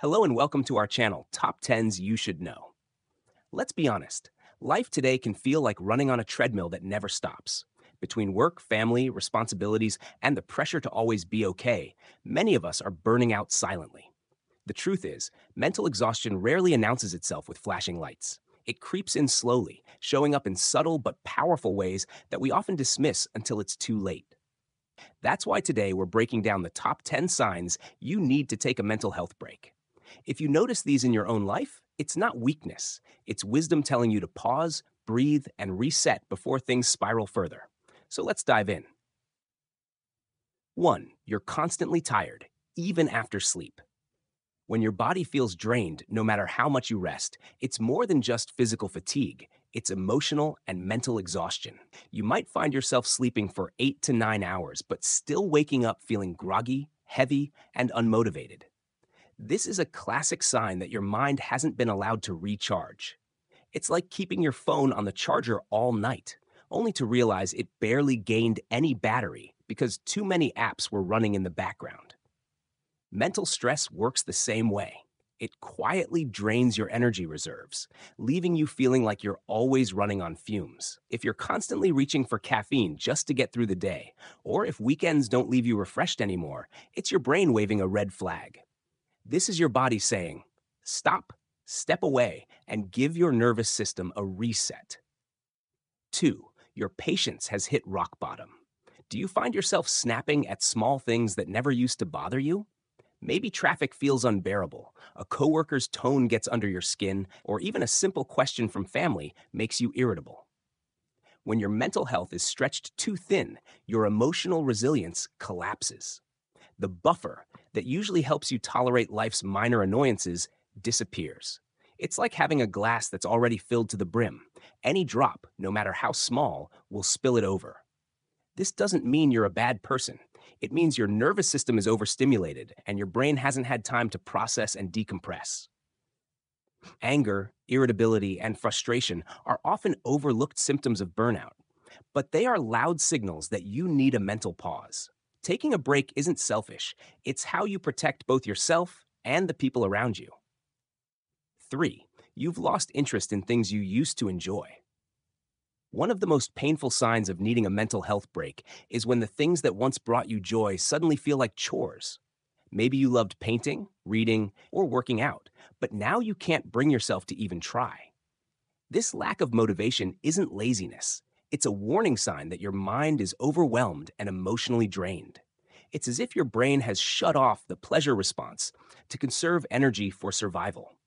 Hello and welcome to our channel, Top 10s You Should Know. Let's be honest, life today can feel like running on a treadmill that never stops. Between work, family, responsibilities, and the pressure to always be okay, many of us are burning out silently. The truth is, mental exhaustion rarely announces itself with flashing lights. It creeps in slowly, showing up in subtle but powerful ways that we often dismiss until it's too late. That's why today we're breaking down the top 10 signs you need to take a mental health break. If you notice these in your own life, it's not weakness. It's wisdom telling you to pause, breathe, and reset before things spiral further. So let's dive in. 1. You're constantly tired, even after sleep. When your body feels drained, no matter how much you rest, it's more than just physical fatigue. It's emotional and mental exhaustion. You might find yourself sleeping for 8 to 9 hours, but still waking up feeling groggy, heavy, and unmotivated. This is a classic sign that your mind hasn't been allowed to recharge. It's like keeping your phone on the charger all night, only to realize it barely gained any battery because too many apps were running in the background. Mental stress works the same way. It quietly drains your energy reserves, leaving you feeling like you're always running on fumes. If you're constantly reaching for caffeine just to get through the day, or if weekends don't leave you refreshed anymore, it's your brain waving a red flag. This is your body saying, stop, step away, and give your nervous system a reset. 2. Your patience has hit rock bottom. Do you find yourself snapping at small things that never used to bother you? Maybe traffic feels unbearable, a coworker's tone gets under your skin, or even a simple question from family makes you irritable. When your mental health is stretched too thin, your emotional resilience collapses. The buffer that usually helps you tolerate life's minor annoyances disappears. It's like having a glass that's already filled to the brim. Any drop, no matter how small, will spill it over. This doesn't mean you're a bad person. It means your nervous system is overstimulated and your brain hasn't had time to process and decompress. Anger, irritability, and frustration are often overlooked symptoms of burnout, but they are loud signals that you need a mental pause. Taking a break isn't selfish, it's how you protect both yourself and the people around you. 3. You've lost interest in things you used to enjoy. One of the most painful signs of needing a mental health break is when the things that once brought you joy suddenly feel like chores. Maybe you loved painting, reading, or working out, but now you can't bring yourself to even try. This lack of motivation isn't laziness. It's a warning sign that your mind is overwhelmed and emotionally drained. It's as if your brain has shut off the pleasure response to conserve energy for survival.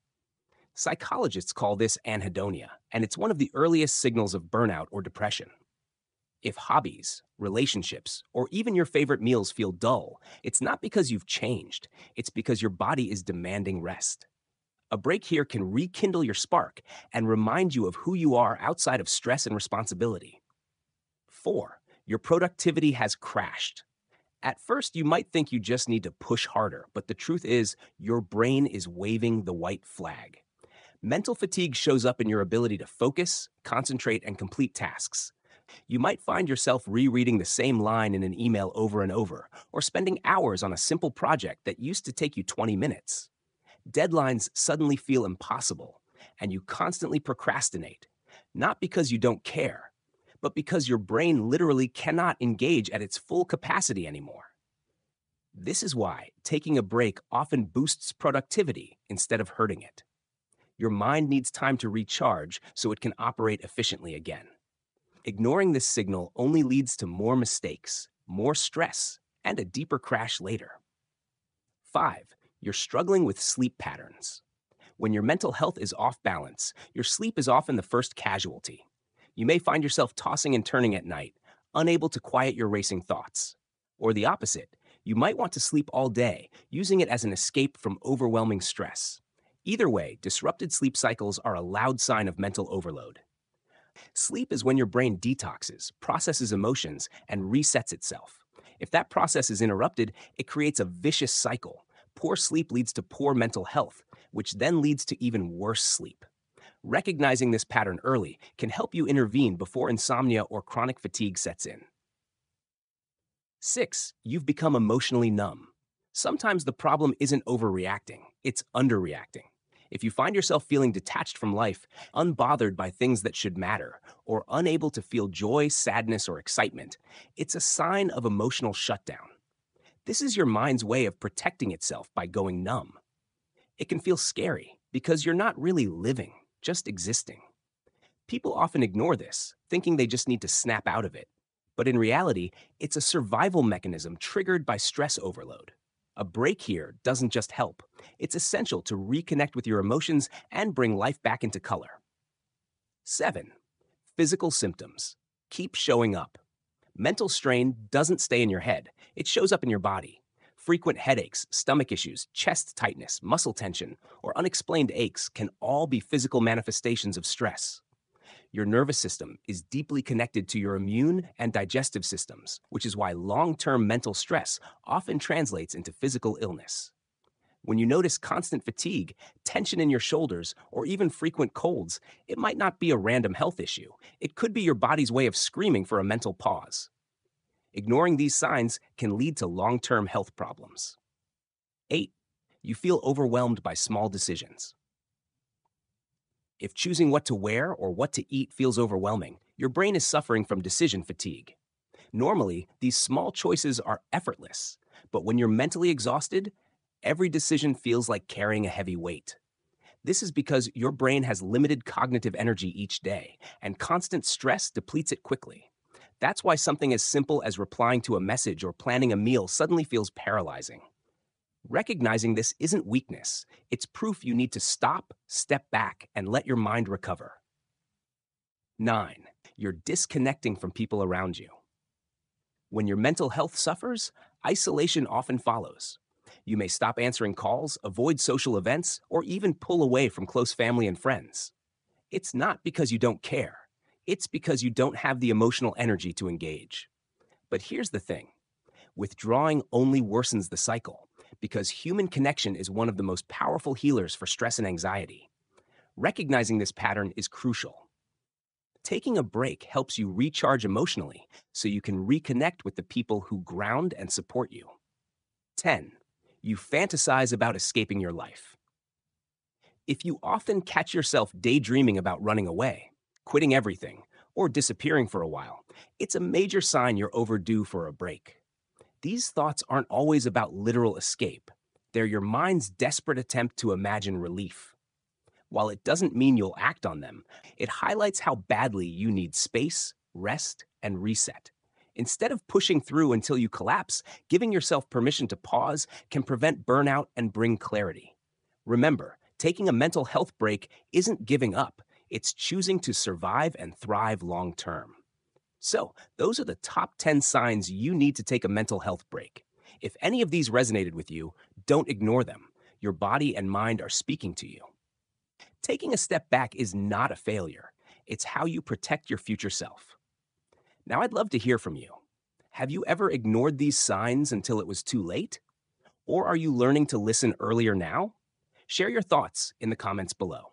Psychologists call this anhedonia, and it's one of the earliest signals of burnout or depression. If hobbies, relationships, or even your favorite meals feel dull, it's not because you've changed, it's because your body is demanding rest. A break here can rekindle your spark and remind you of who you are outside of stress and responsibility. 4. Your productivity has crashed. At first, you might think you just need to push harder, but the truth is, your brain is waving the white flag. Mental fatigue shows up in your ability to focus, concentrate, and complete tasks. You might find yourself rereading the same line in an email over and over, or spending hours on a simple project that used to take you 20 minutes. Deadlines suddenly feel impossible, and you constantly procrastinate, not because you don't care, but because your brain literally cannot engage at its full capacity anymore. This is why taking a break often boosts productivity instead of hurting it. Your mind needs time to recharge so it can operate efficiently again. Ignoring this signal only leads to more mistakes, more stress, and a deeper crash later. 5. You're struggling with sleep patterns. When your mental health is off balance, your sleep is often the first casualty. You may find yourself tossing and turning at night, unable to quiet your racing thoughts. Or the opposite, you might want to sleep all day, using it as an escape from overwhelming stress. Either way, disrupted sleep cycles are a loud sign of mental overload. Sleep is when your brain detoxes, processes emotions, and resets itself. If that process is interrupted, it creates a vicious cycle. Poor sleep leads to poor mental health, which then leads to even worse sleep. Recognizing this pattern early can help you intervene before insomnia or chronic fatigue sets in. 6. You've become emotionally numb. Sometimes the problem isn't overreacting. It's underreacting. If you find yourself feeling detached from life, unbothered by things that should matter, or unable to feel joy, sadness, or excitement, it's a sign of emotional shutdown. This is your mind's way of protecting itself by going numb. It can feel scary because you're not really living, just existing. People often ignore this, thinking they just need to snap out of it. But in reality, it's a survival mechanism triggered by stress overload. A break here doesn't just help, it's essential to reconnect with your emotions and bring life back into color. 7. Physical symptoms. Keep showing up. Mental strain doesn't stay in your head, it shows up in your body. Frequent headaches, stomach issues, chest tightness, muscle tension, or unexplained aches can all be physical manifestations of stress. Your nervous system is deeply connected to your immune and digestive systems, which is why long-term mental stress often translates into physical illness. When you notice constant fatigue, tension in your shoulders, or even frequent colds, it might not be a random health issue. It could be your body's way of screaming for a mental pause. Ignoring these signs can lead to long-term health problems. 8. You feel overwhelmed by small decisions. If choosing what to wear or what to eat feels overwhelming, your brain is suffering from decision fatigue. Normally, these small choices are effortless, but when you're mentally exhausted, every decision feels like carrying a heavy weight. This is because your brain has limited cognitive energy each day, and constant stress depletes it quickly. That's why something as simple as replying to a message or planning a meal suddenly feels paralyzing. Recognizing this isn't weakness, it's proof you need to stop, step back, and let your mind recover. 9. You're disconnecting from people around you. When your mental health suffers, isolation often follows. You may stop answering calls, avoid social events, or even pull away from close family and friends. It's not because you don't care, it's because you don't have the emotional energy to engage. But here's the thing. Withdrawing only worsens the cycle, because human connection is one of the most powerful healers for stress and anxiety. Recognizing this pattern is crucial. Taking a break helps you recharge emotionally so you can reconnect with the people who ground and support you. 10. You fantasize about escaping your life. If you often catch yourself daydreaming about running away, quitting everything, or disappearing for a while, it's a major sign you're overdue for a break. These thoughts aren't always about literal escape. They're your mind's desperate attempt to imagine relief. While it doesn't mean you'll act on them, it highlights how badly you need space, rest, and reset. Instead of pushing through until you collapse, giving yourself permission to pause can prevent burnout and bring clarity. Remember, taking a mental health break isn't giving up. It's choosing to survive and thrive long term. So, those are the top 10 signs you need to take a mental health break. If any of these resonated with you, don't ignore them. Your body and mind are speaking to you. Taking a step back is not a failure. It's how you protect your future self. Now, I'd love to hear from you. Have you ever ignored these signs until it was too late? Or are you learning to listen earlier now? Share your thoughts in the comments below.